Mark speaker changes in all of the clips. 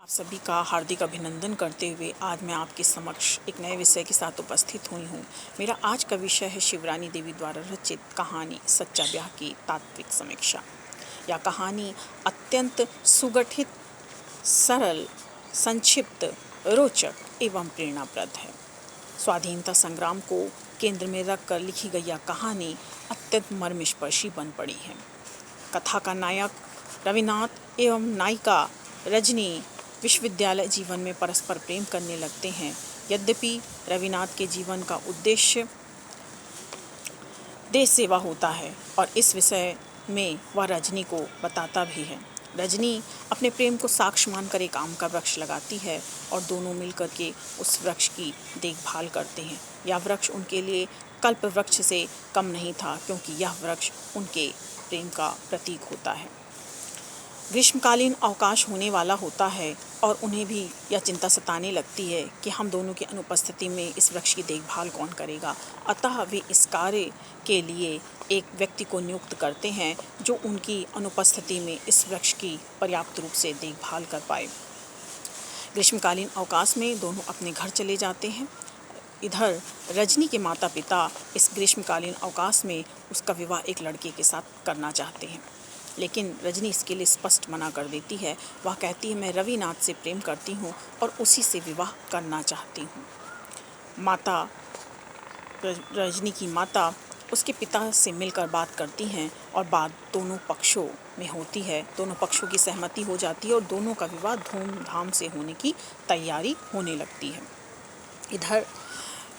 Speaker 1: आप सभी का हार्दिक अभिनंदन करते हुए आज मैं आपके समक्ष एक नए विषय के साथ उपस्थित हुई हूँ। मेरा आज का विषय है शिवरानी देवी द्वारा रचित कहानी सच्चा ब्याह की तात्विक समीक्षा। यह कहानी अत्यंत सुगठित, सरल, संक्षिप्त, रोचक एवं प्रेरणाप्रद है। स्वाधीनता संग्राम को केंद्र में रखकर लिखी गई यह कहानी अत्यंत मर्मस्पर्शी बन पड़ी है। कथा का नायक रविनाथ एवं नायिका रजनी विश्वविद्यालय जीवन में परस्पर प्रेम करने लगते हैं। यद्यपि रविनाथ के जीवन का उद्देश्य देश सेवा होता है और इस विषय में वह रजनी को बताता भी है। रजनी अपने प्रेम को साक्ष्य मानकर एक आम का वृक्ष लगाती है और दोनों मिलकर के उस वृक्ष की देखभाल करते हैं। यह वृक्ष उनके लिए कल्प वृक्ष से कम नहीं था, क्योंकि यह वृक्ष उनके प्रेम का प्रतीक होता है। ग्रीष्मकालीन अवकाश होने वाला होता है और उन्हें भी यह चिंता सताने लगती है कि हम दोनों की अनुपस्थिति में इस वृक्ष की देखभाल कौन करेगा। अतः वे इस कार्य के लिए एक व्यक्ति को नियुक्त करते हैं जो उनकी अनुपस्थिति में इस वृक्ष की पर्याप्त रूप से देखभाल कर पाए। ग्रीष्मकालीन अवकाश में दोनों अपने घर चले जाते हैं। इधर रजनी के माता पिता इस ग्रीष्मकालीन अवकाश में उसका विवाह एक लड़के के साथ करना चाहते हैं, लेकिन रजनी इसके लिए स्पष्ट मना कर देती है। वह कहती है, मैं रविनाथ से प्रेम करती हूँ और उसी से विवाह करना चाहती हूँ। रजनी की माता उसके पिता से मिलकर बात करती हैं और बात दोनों पक्षों में होती है। दोनों पक्षों की सहमति हो जाती है और दोनों का विवाह धूमधाम से होने की तैयारी होने लगती है। इधर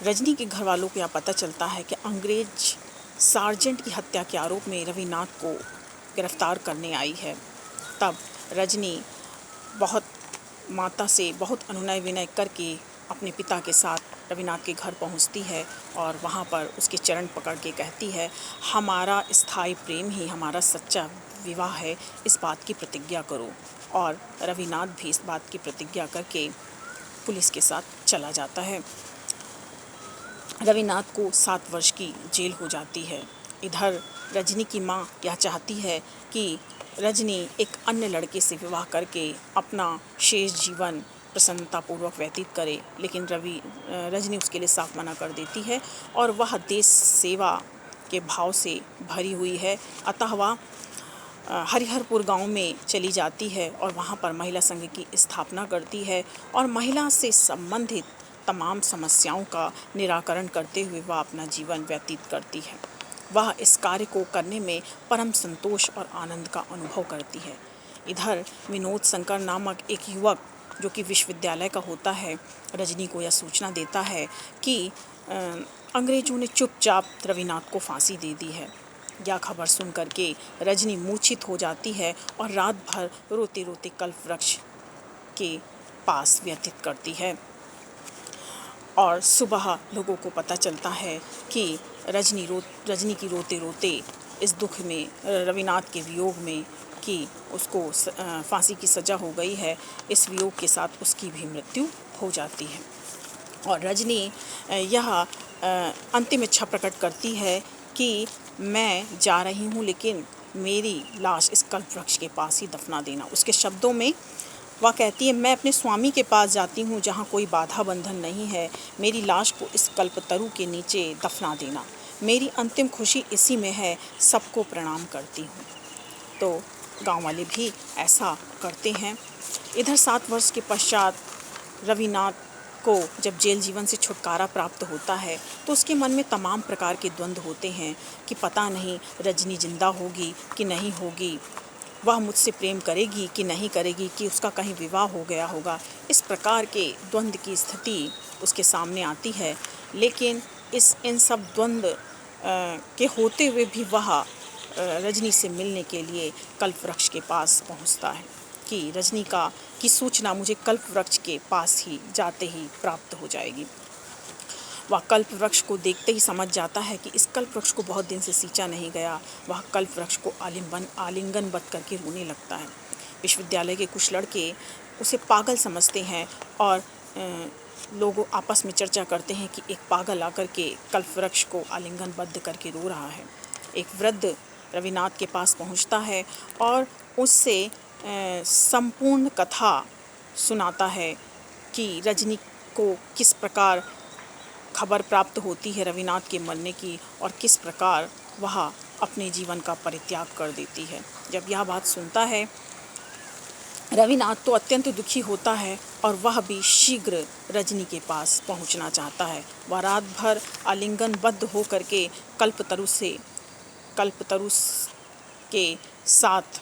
Speaker 1: रजनी के घर वालों को यह पता चलता है कि अंग्रेज सार्जेंट की हत्या के आरोप में रविनाथ को गिरफ्तार करने आई है। तब रजनी माता से बहुत अनुनय विनय करके अपने पिता के साथ रविनाथ के घर पहुंचती है और वहां पर उसके चरण पकड़ के कहती है, हमारा स्थायी प्रेम ही हमारा सच्चा विवाह है, इस बात की प्रतिज्ञा करो। और रविनाथ भी इस बात की प्रतिज्ञा करके पुलिस के साथ चला जाता है। रविनाथ को 7 वर्ष की जेल हो जाती है। इधर रजनी की माँ यह चाहती है कि रजनी एक अन्य लड़के से विवाह करके अपना शेष जीवन प्रसन्नतापूर्वक व्यतीत करे, लेकिन रजनी उसके लिए साफ मना कर देती है और वह देश सेवा के भाव से भरी हुई है। अतः वह हरिहरपुर गांव में चली जाती है और वहां पर महिला संघ की स्थापना करती है और महिला से संबंधित तमाम समस्याओं का निराकरण करते हुए वह अपना जीवन व्यतीत करती है। वह इस कार्य को करने में परम संतोष और आनंद का अनुभव करती है। इधर विनोद शंकर नामक एक युवक जो कि विश्वविद्यालय का होता है, रजनी को यह सूचना देता है कि अंग्रेजों ने चुपचाप रविनाथ को फांसी दे दी है। यह खबर सुन करके रजनी मूर्छित हो जाती है और रात भर रोते रोते कल्प वृक्ष के पास व्यतीत करती है। और सुबह लोगों को पता चलता है कि रजनी की रोते रोते इस दुख में, रविनाथ के वियोग में, कि उसको फांसी की सज़ा हो गई है, इस वियोग के साथ उसकी भी मृत्यु हो जाती है। और रजनी यह अंतिम इच्छा प्रकट करती है कि मैं जा रही हूँ, लेकिन मेरी लाश इस कल्प वृक्ष के पास ही दफना देना। उसके शब्दों में वह कहती है, मैं अपने स्वामी के पास जाती हूँ जहाँ कोई बाधा बंधन नहीं है, मेरी लाश को इस कल्पतरु के नीचे दफना देना, मेरी अंतिम खुशी इसी में है, सबको प्रणाम करती हूँ। तो गांव वाले भी ऐसा करते हैं। इधर 7 वर्ष के पश्चात रविनाथ को जब जेल जीवन से छुटकारा प्राप्त होता है तो उसके मन में तमाम प्रकार के द्वंद्व होते हैं कि पता नहीं रजनी जिंदा होगी कि नहीं होगी, वह मुझसे प्रेम करेगी कि नहीं करेगी, कि उसका कहीं विवाह हो गया होगा। इस प्रकार के द्वंद्व की स्थिति उसके सामने आती है। लेकिन इन सब द्वंद्व के होते हुए भी वह रजनी से मिलने के लिए कल्प वृक्ष के पास पहुंचता है कि रजनी की सूचना मुझे कल्प वृक्ष के पास ही जाते ही प्राप्त हो जाएगी। वह कल्प वृक्ष को देखते ही समझ जाता है कि इस कल्प वृक्ष को बहुत दिन से सींचा नहीं गया। वह कल्प वृक्ष को आलिंगनबद्ध करके रोने लगता है। विश्वविद्यालय के कुछ लड़के उसे पागल समझते हैं और लोग आपस में चर्चा करते हैं कि एक पागल आकर के कल्प वृक्ष को आलिंगनबद्ध करके रो रहा है। एक वृद्ध रविनाथ के पास पहुंचता है और उससे संपूर्ण कथा सुनाता है कि रजनी को किस प्रकार खबर प्राप्त होती है रविनाथ के मरने की और किस प्रकार वह अपने जीवन का परित्याग कर देती है। जब यह बात सुनता है रविनाथ तो अत्यंत दुखी होता है और वह भी शीघ्र रजनी के पास पहुंचना चाहता है। वह रात भर आलिंगनबद्ध होकर के कल्पतरु के साथ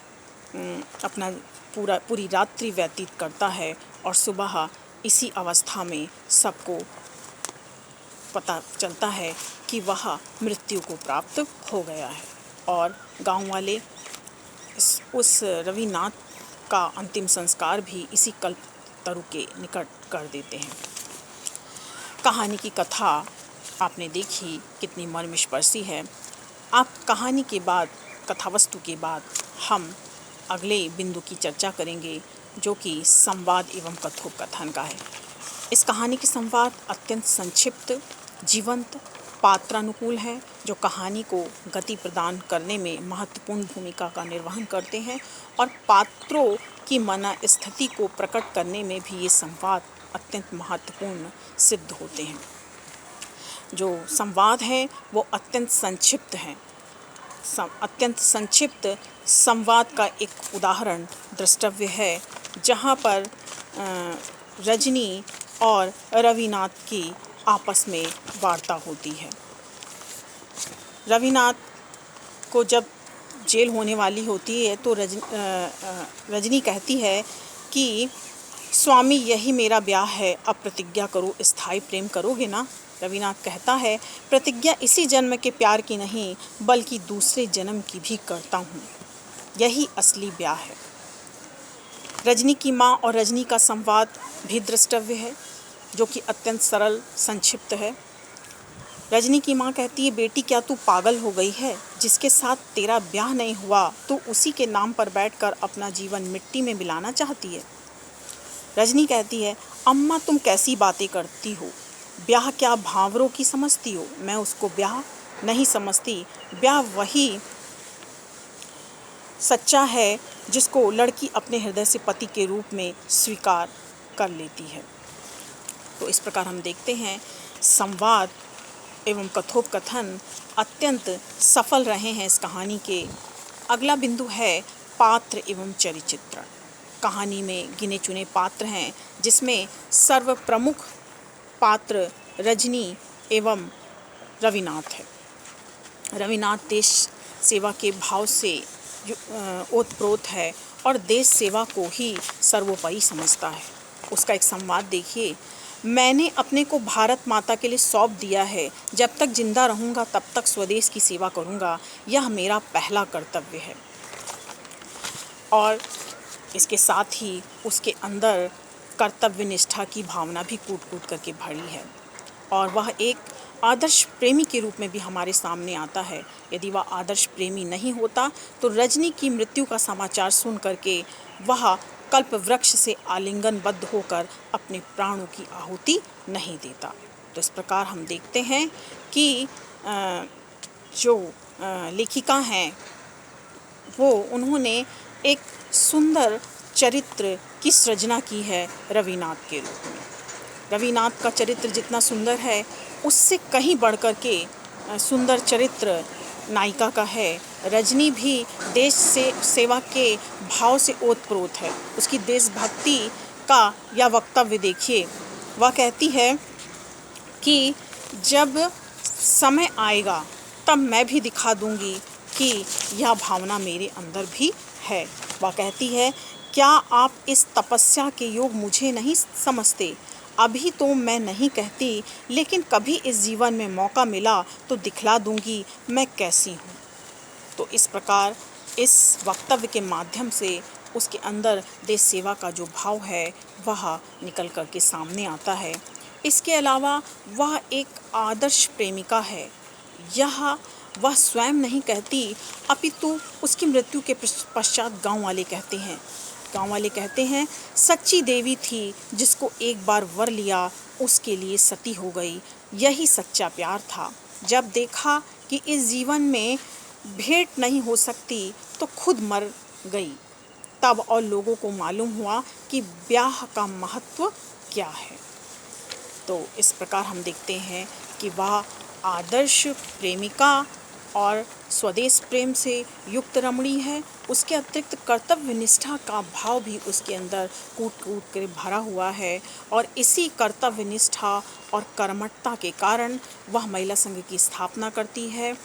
Speaker 1: अपना पूरी रात्रि व्यतीत करता है और सुबह इसी अवस्था में सबको पता चलता है कि वह मृत्यु को प्राप्त हो गया है और गांव वाले उस रविनाथ का अंतिम संस्कार भी इसी कल्पतरु के निकट कर देते हैं। कहानी की कथा आपने देखी कितनी मर्मस्पर्शी है। आप कहानी के बाद, कथावस्तु के बाद हम अगले बिंदु की चर्चा करेंगे जो कि संवाद एवं कथोपकथन का है। इस कहानी के संवाद अत्यंत संक्षिप्त, जीवंत, पात्रानुकूल है जो कहानी को गति प्रदान करने में महत्वपूर्ण भूमिका का निर्वहन करते हैं और पात्रों की मनस्थिति को प्रकट करने में भी ये संवाद अत्यंत महत्वपूर्ण सिद्ध होते हैं। जो संवाद है वो अत्यंत संक्षिप्त है। अत्यंत संक्षिप्त संवाद का एक उदाहरण द्रष्टव्य है जहाँ पर रजनी और रविनाथ की आपस में वार्ता होती है। रविनाथ को जब जेल होने वाली होती है तो रजनी कहती है कि स्वामी यही मेरा ब्याह है, अब प्रतिज्ञा करो, स्थायी प्रेम करोगे ना। रविनाथ कहता है प्रतिज्ञा इसी जन्म के प्यार की नहीं बल्कि दूसरे जन्म की भी करता हूँ, यही असली ब्याह है। रजनी की माँ और रजनी का संवाद भी द्रष्टव्य है जो कि अत्यंत सरल संक्षिप्त है। रजनी की माँ कहती है बेटी क्या तू पागल हो गई है, जिसके साथ तेरा ब्याह नहीं हुआ तो उसी के नाम पर बैठकर अपना जीवन मिट्टी में मिलाना चाहती है। रजनी कहती है अम्मा तुम कैसी बातें करती हो, ब्याह क्या भांवरों की समझती हो, मैं उसको ब्याह नहीं समझती। ब्याह वही सच्चा है जिसको लड़की अपने हृदय से पति के रूप में स्वीकार कर लेती है। तो इस प्रकार हम देखते हैं संवाद एवं कथोपकथन अत्यंत सफल रहे हैं इस कहानी के। अगला बिंदु है पात्र एवं चरित्र। कहानी में गिने चुने पात्र हैं जिसमें सर्व प्रमुख पात्र रजनी एवं रविनाथ है। रविनाथ देश सेवा के भाव से ओतप्रोत है और देश सेवा को ही सर्वोपरि समझता है। उसका एक संवाद देखिए, मैंने अपने को भारत माता के लिए सौंप दिया है, जब तक जिंदा रहूँगा तब तक स्वदेश की सेवा करूँगा, यह मेरा पहला कर्तव्य है। और इसके साथ ही उसके अंदर कर्तव्य निष्ठा की भावना भी कूट कूट करके भरी है और वह एक आदर्श प्रेमी के रूप में भी हमारे सामने आता है। यदि वह आदर्श प्रेमी नहीं होता तो रजनी की मृत्यु का समाचार सुन करके वह कल्प वृक्ष से आलिंगनबद्ध होकर अपने प्राणों की आहुति नहीं देता। तो इस प्रकार हम देखते हैं कि जो लेखिका हैं वो उन्होंने एक सुंदर चरित्र की सृजना की है रविनाथ के रूप में। रविनाथ का चरित्र जितना सुंदर है उससे कहीं बढ़कर के सुंदर चरित्र नायिका का है। रजनी भी देश से सेवा के भाव से ओतप्रोत है। उसकी देशभक्ति का यह वक्तव्य देखिए, वह कहती है कि जब समय आएगा तब मैं भी दिखा दूंगी कि यह भावना मेरे अंदर भी है। वह कहती है क्या आप इस तपस्या के योग मुझे नहीं समझते, अभी तो मैं नहीं कहती, लेकिन कभी इस जीवन में मौका मिला तो दिखला दूंगी मैं कैसी हूँ। तो इस प्रकार इस वक्तव्य के माध्यम से उसके अंदर देश सेवा का जो भाव है वह निकल कर के सामने आता है। इसके अलावा वह एक आदर्श प्रेमिका है, यह वह स्वयं नहीं कहती अपितु उसकी मृत्यु के पश्चात गांव वाले कहते हैं। गांव वाले कहते हैं सच्ची देवी थी जिसको एक बार वर लिया उसके लिए सती हो गई, यही सच्चा प्यार था। जब देखा कि इस जीवन में भेंट नहीं हो सकती तो खुद मर गई, तब और लोगों को मालूम हुआ कि ब्याह का महत्व क्या है। तो इस प्रकार हम देखते हैं कि वह आदर्श प्रेमिका और स्वदेश प्रेम से युक्त रमणी है। उसके अतिरिक्त कर्तव्य निष्ठा का भाव भी उसके अंदर कूट कूट कर भरा हुआ है और इसी कर्तव्य निष्ठा और कर्मठता के कारण वह महिला संघ की स्थापना करती है।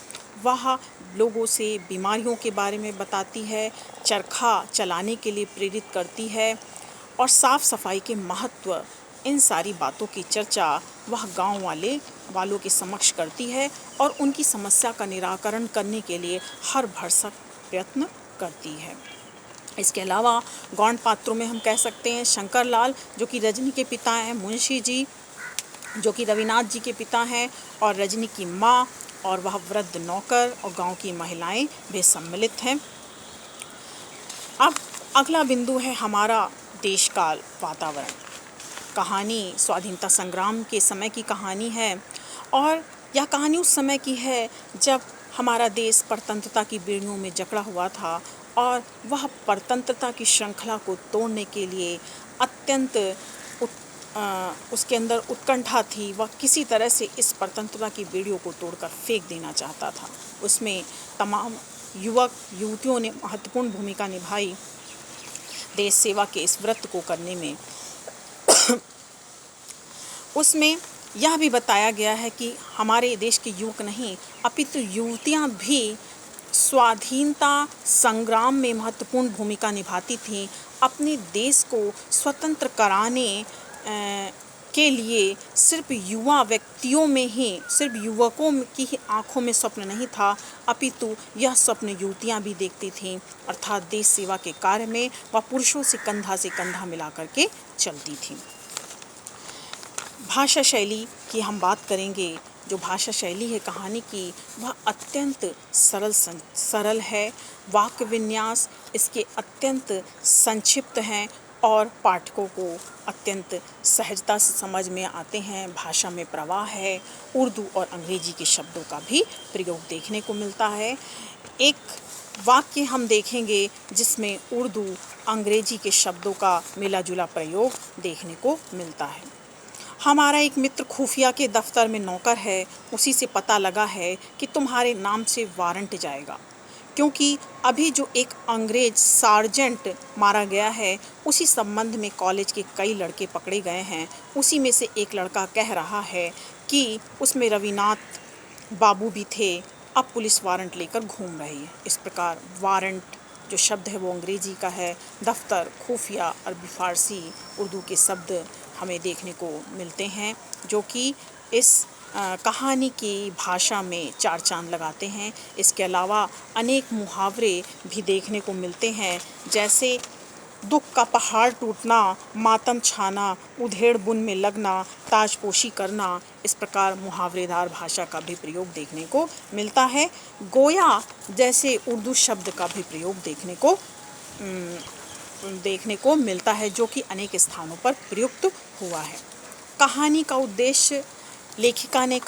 Speaker 1: वह लोगों से बीमारियों के बारे में बताती है, चरखा चलाने के लिए प्रेरित करती है और साफ सफाई के महत्व, इन सारी बातों की चर्चा वह गांव वालों के समक्ष करती है और उनकी समस्या का निराकरण करने के लिए हर भरसक प्रयत्न करती है। इसके अलावा गौण पात्रों में हम कह सकते हैं शंकर लाल जो कि रजनी के पिता हैं, मुंशी जी जो कि रविनाथ जी के पिता हैं और रजनी की माँ और वह वृद्ध नौकर और गांव की महिलाएं भी सम्मिलित हैं। अब अगला बिंदु है हमारा देश काल वातावरण। कहानी स्वाधीनता संग्राम के समय की कहानी है और यह कहानी उस समय की है जब हमारा देश परतंत्रता की बेड़ियों में जकड़ा हुआ था और वह परतंत्रता की श्रृंखला को तोड़ने के लिए अत्यंत उसके अंदर उत्कंठा थी। वह किसी तरह से इस परतंत्रता की बेड़ियों को तोड़कर फेंक देना चाहता था। उसमें तमाम युवक युवतियों ने महत्वपूर्ण भूमिका निभाई देश सेवा के इस व्रत को करने में। उसमें यह भी बताया गया है कि हमारे देश के युवक नहीं अपितु युवतियां भी स्वाधीनता संग्राम में महत्वपूर्ण भूमिका निभाती थीं। अपने देश को स्वतंत्र कराने के लिए सिर्फ युवा व्यक्तियों में ही, सिर्फ युवकों की ही आंखों में स्वप्न नहीं था, अपितु यह स्वप्न युवतियां भी देखती थीं। अर्थात देश सेवा के कार्य में वह पुरुषों से कंधा मिला करके चलती थीं। भाषा शैली की हम बात करेंगे। जो भाषा शैली है कहानी की वह अत्यंत सरल है। वाक्य विन्यास इसके अत्यंत संक्षिप्त हैं और पाठकों को अत्यंत सहजता से समझ में आते हैं। भाषा में प्रवाह है। उर्दू और अंग्रेजी के शब्दों का भी प्रयोग देखने को मिलता है। एक वाक्य हम देखेंगे जिसमें उर्दू अंग्रेजी के शब्दों का मिला जुला प्रयोग देखने को मिलता है। हमारा एक मित्र खुफिया के दफ्तर में नौकर है, उसी से पता लगा है कि तुम्हारे नाम से वारंट जाएगा, क्योंकि अभी जो एक अंग्रेज सार्जेंट मारा गया है उसी संबंध में कॉलेज के कई लड़के पकड़े गए हैं। उसी में से एक लड़का कह रहा है कि उसमें रविनाथ बाबू भी थे, अब पुलिस वारंट लेकर घूम रही है। इस प्रकार वारंट जो शब्द है वो अंग्रेजी का है। दफ्तर, खुफिया, अरबी फारसी, उर्दू के शब्द हमें देखने को मिलते हैं जो कि इस कहानी की भाषा में चार चांद लगाते हैं। इसके अलावा अनेक मुहावरे भी देखने को मिलते हैं, जैसे दुख का पहाड़ टूटना, मातम छाना, उधेड़ बुन में लगना, ताजपोशी करना। इस प्रकार मुहावरेदार भाषा का भी प्रयोग देखने को मिलता है। गोया जैसे उर्दू शब्द का भी प्रयोग देखने को मिलता है जो कि अनेक स्थानों पर प्रयुक्त हुआ है। कहानी का उद्देश्य, लेखिका के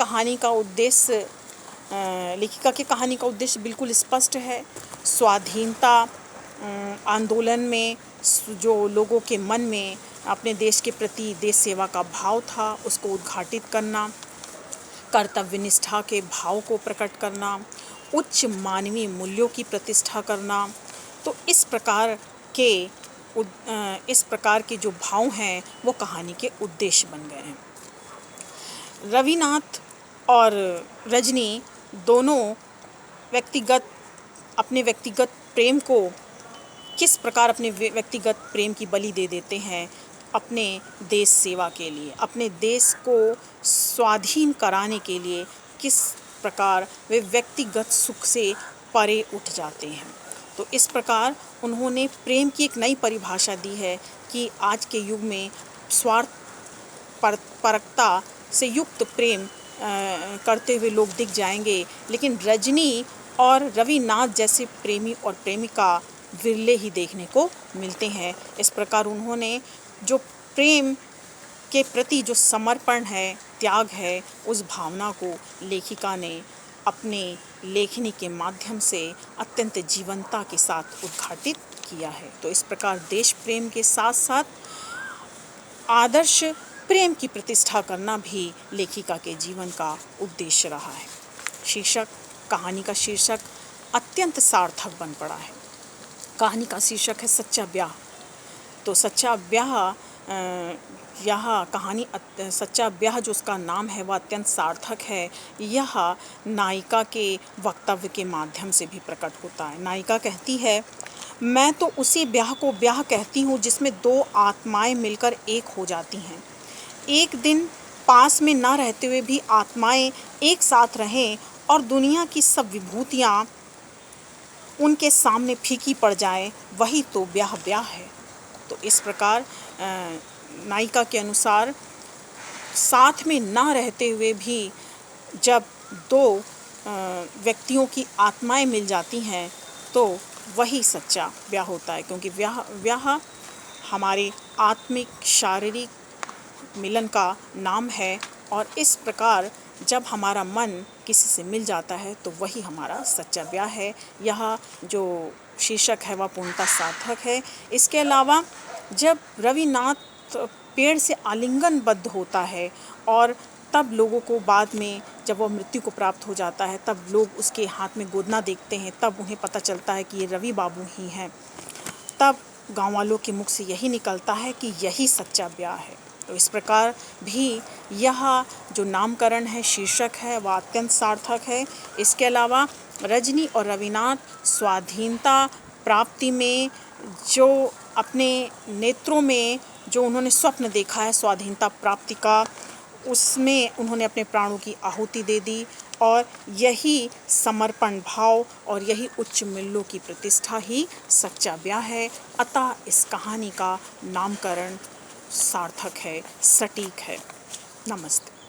Speaker 1: कहानी का उद्देश्य बिल्कुल स्पष्ट है। स्वाधीनता आंदोलन में जो लोगों के मन में अपने देश के प्रति देश सेवा का भाव था उसको उद्घाटित करना, कर्तव्य निष्ठा के भाव को प्रकट करना, उच्च मानवीय मूल्यों की प्रतिष्ठा करना। तो इस प्रकार के जो भाव हैं वो कहानी के उद्देश्य बन गए हैं। रविनाथ और रजनी दोनों अपने व्यक्तिगत प्रेम को किस प्रकार अपने व्यक्तिगत प्रेम की बलि दे देते हैं अपने देश सेवा के लिए, अपने देश को स्वाधीन कराने के लिए किस प्रकार वे व्यक्तिगत सुख से परे उठ जाते हैं। तो इस प्रकार उन्होंने प्रेम की एक नई परिभाषा दी है कि आज के युग में स्वार्थ परकता से युक्त प्रेम करते हुए लोग दिख जाएंगे, लेकिन रजनी और रविनाथ जैसे प्रेमी और प्रेमिका विरले ही देखने को मिलते हैं। इस प्रकार उन्होंने जो प्रेम के प्रति जो समर्पण है, त्याग है, उस भावना को लेखिका ने अपने लेखनी के माध्यम से अत्यंत जीवंतता के साथ उद्घाटित किया है। तो इस प्रकार देश प्रेम के साथ साथ आदर्श प्रेम की प्रतिष्ठा करना भी लेखिका के जीवन का उद्देश्य रहा है। कहानी का शीर्षक अत्यंत सार्थक बन पड़ा है। कहानी का शीर्षक है सच्चा ब्याह। तो सच्चा ब्याह यह कहानी सच्चा ब्याह जो उसका नाम है वह अत्यंत सार्थक है। यह नायिका के वक्तव्य के माध्यम से भी प्रकट होता है। नायिका कहती है, मैं तो उसी ब्याह को ब्याह कहती हूँ जिसमें दो आत्माएं मिलकर एक हो जाती हैं। एक दिन पास में ना रहते हुए भी आत्माएं एक साथ रहें और दुनिया की सब विभूतियाँ उनके सामने फीकी पड़ जाए, वही तो ब्याह है। तो इस प्रकार नायिका के अनुसार साथ में ना रहते हुए भी जब दो व्यक्तियों की आत्माएं मिल जाती हैं तो वही सच्चा ब्याह होता है, क्योंकि ब्याह हमारे आत्मिक शारीरिक मिलन का नाम है। और इस प्रकार जब हमारा मन किसी से मिल जाता है तो वही हमारा सच्चा ब्याह है। यह जो शीर्षक है वह पूर्णतः सार्थक है। इसके अलावा जब रविनाथ पेड़ से आलिंगनबद्ध होता है और तब लोगों को बाद में जब वह मृत्यु को प्राप्त हो जाता है तब लोग उसके हाथ में गोदना देखते हैं, तब उन्हें पता चलता है कि ये रवि बाबू ही हैं। तब गाँव वालों के मुख से यही निकलता है कि यही सच्चा ब्याह है। तो इस प्रकार भी यह जो नामकरण है, शीर्षक है, वह अत्यंत सार्थक है। इसके अलावा रजनी और रविनाथ स्वाधीनता प्राप्ति में जो अपने नेत्रों में जो उन्होंने स्वप्न देखा है स्वाधीनता प्राप्ति का, उसमें उन्होंने अपने प्राणों की आहुति दे दी और यही समर्पण भाव और यही उच्च मूल्यों की प्रतिष्ठा ही सच्चा ब्याह है। अतः इस कहानी का नामकरण सार्थक है, सटीक है। नमस्ते।